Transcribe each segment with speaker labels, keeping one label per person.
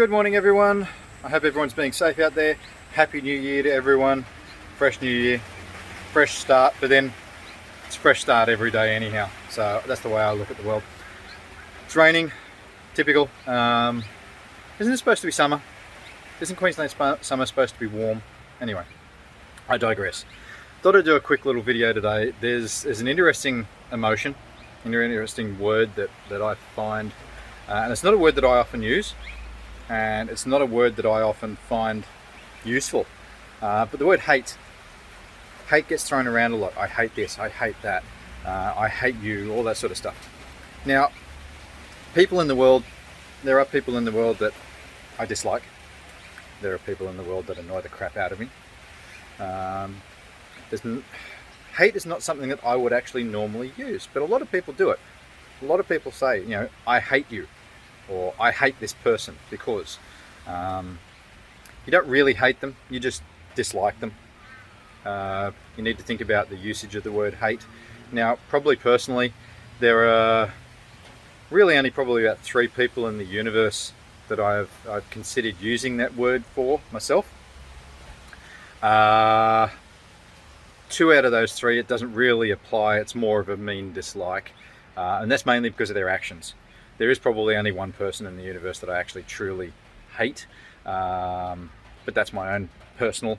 Speaker 1: Good morning everyone. I hope everyone's being safe out there. Happy New Year to everyone. Fresh New Year, fresh start, but then it's a fresh start every day anyhow. So that's the way I look at the world. It's raining, typical. Isn't it supposed to be summer? Isn't Queensland summer supposed to be warm? Anyway, I digress. Thought I'd do a quick little video today. There's an interesting emotion, an interesting word that I find, and it's not a word that I often use, and it's not a word that I often find useful. But the word hate gets thrown around a lot. I hate this, I hate that, I hate you, all that sort of stuff. Now, people in the world, there are people in the world that I dislike. There are people in the world that annoy the crap out of me. Hate is not something that I would actually normally use, but a lot of people do it. A lot of people say, you know, I hate you, or I hate this person, because you don't really hate them, you just dislike them. You need to think about the usage of the word hate. Now, probably personally, there are really only probably about 3 people in the universe that I've considered using that word for myself. 2 out of those 3, it doesn't really apply. It's more of a mean dislike, and that's mainly because of their actions. There is probably only 1 person in the universe that I actually truly hate, but that's my own personal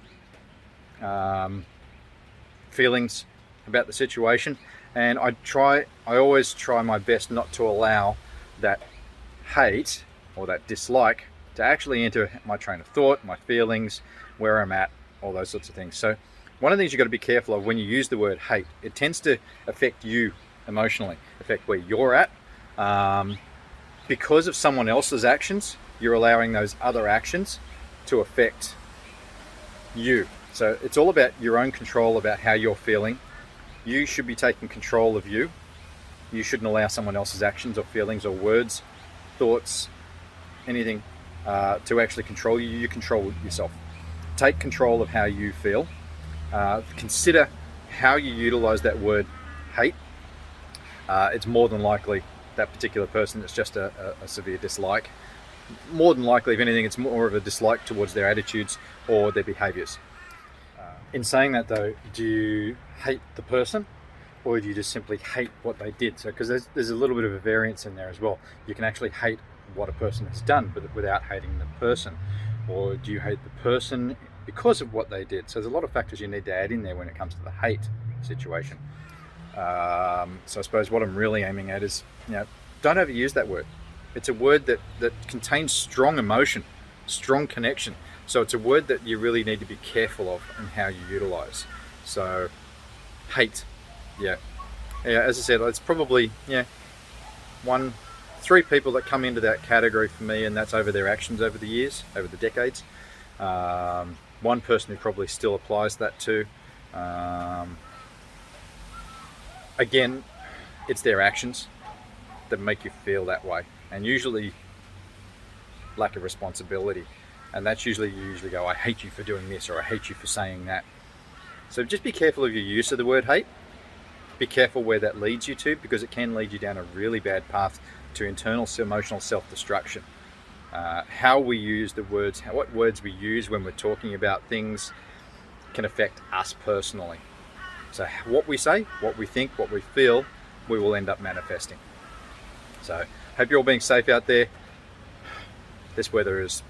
Speaker 1: feelings about the situation, and I always try my best not to allow that hate or that dislike to actually enter my train of thought, my feelings, where I'm at, all those sorts of things. So one of the things you've got to be careful of when you use the word hate, it tends to affect you emotionally, affect where you're at. Because of someone else's actions, you're allowing those other actions to affect you. So it's all about your own control about how you're feeling. You should be taking control of you. You shouldn't allow someone else's actions or feelings or words, thoughts, anything to actually control you. You control yourself. Take control of how you feel. Consider how you utilize that word hate. It's more than likely that particular person is just a severe dislike. More than likely, if anything, it's more of a dislike towards their attitudes or their behaviors. In saying that though, do you hate the person, or do you just simply hate what they did? So, because there's a little bit of a variance in there as well. You can actually hate what a person has done, but without hating the person. Or do you hate the person because of what they did? So there's a lot of factors you need to add in there when it comes to the hate situation. So I suppose what I'm really aiming at is, you know, don't overuse that word. It's a word that contains strong emotion, strong connection. So it's a word that you really need to be careful of and how you utilize. So hate, yeah, as I said, it's probably 3 people that come into that category for me, and that's over their actions over the years, over the decades. 1 person who probably still applies that to. Again, it's their actions that make you feel that way, and usually lack of responsibility. And that's usually, you usually go, I hate you for doing this, or I hate you for saying that. So just be careful of your use of the word hate. Be careful where that leads you to, because it can lead you down a really bad path to internal emotional self-destruction. How we use the words, what words we use when we're talking about things can affect us personally. So what we say, what we think, what we feel, we will end up manifesting. So hope you're all being safe out there. This weather is,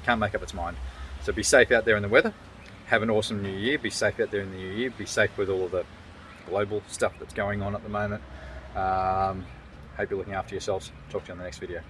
Speaker 1: can't make up its mind. So be safe out there in the weather. Have an awesome new year. Be safe out there in the new year. Be safe with all of the global stuff that's going on at the moment. Hope you're looking after yourselves. Talk to you on the next video.